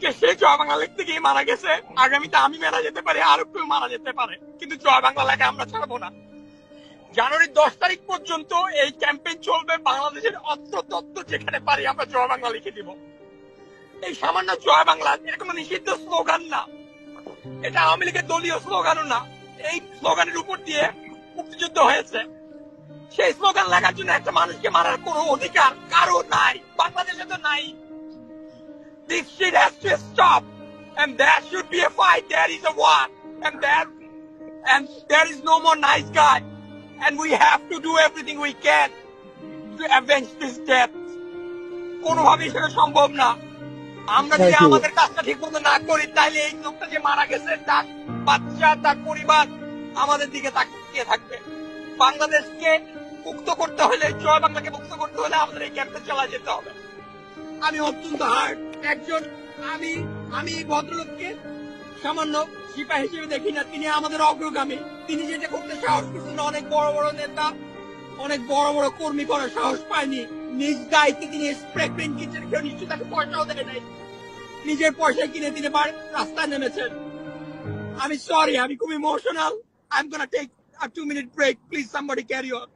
আজকে সে জয় বাংলা লিখতে গিয়ে মারা গেছে, আগামীতে আমি মারা যেতে পারি, আর কেউ মারা যেতে পারে, কিন্তু জয় বাংলা লেখা আমরা ছাড়বো না। জানুয়ারি 10 তারিখ পর্যন্ত এই ক্যাম্পেইন চলবে। বাংলাদেশের অত্র যেখানে পারি আমরা জয় বাংলা লিখে দিব। এই সামান্য জয় বাংলা এটা কোনো নিষিদ্ধ স্লোগান না, এটা আওয়ামী লীগের দলীয় স্লোগানও না। এই স্লোগানের উপর দিয়ে মুক্তিযুদ্ধ হয়েছে। সেই স্লোগান লেখার জন্য একটা মানুষকে মারার কোনো অধিকার কারো নাই, বাংলাদেশে তো নাই। This shit has to stop, and there should be a fight. There is a war, and there is no more nice guy, and we have to do everything we can to avenge this death. কোনোভাবেই সেটা সম্ভব না। আমরা যদি আমাদের কাজটা ঠিক মতো না করি, তাহলে এই লোকটা যে মারা গেছে তার বাচ্চা, তার পরিবার আমাদের দিকে তাকিয়ে থাকবে। বাংলাদেশকে মুক্ত করতে হলে, জয় বাংলাকে মুক্ত করতে হলে আমাদের এই ক্যাম্পে চালা যেতে হবে। আমি অত্যন্ত হার্ড একজন, আমি এই ভদ্রলোককে সামান্য সিপাহী হিসেবে দেখি না, তিনি আমাদের অগ্রগামী। তিনি যেটা করতে সাহস করছেন, অনেক বড় বড় নেতা, অনেক বড় বড় কর্মী করার সাহস পায়নি। নিজ দায়িত্বে তিনি স্প্রে পেইন্ট কিনছেন, কেউ নিশ্চয়ই তাকে পয়সাও দেয় নাই, নিজের পয়সায় কিনে তিনি রাস্তায় নেমেছেন। আমি সরি, আমি খুব emotional. I'm gonna take a 2-minute break. Please, somebody carry on.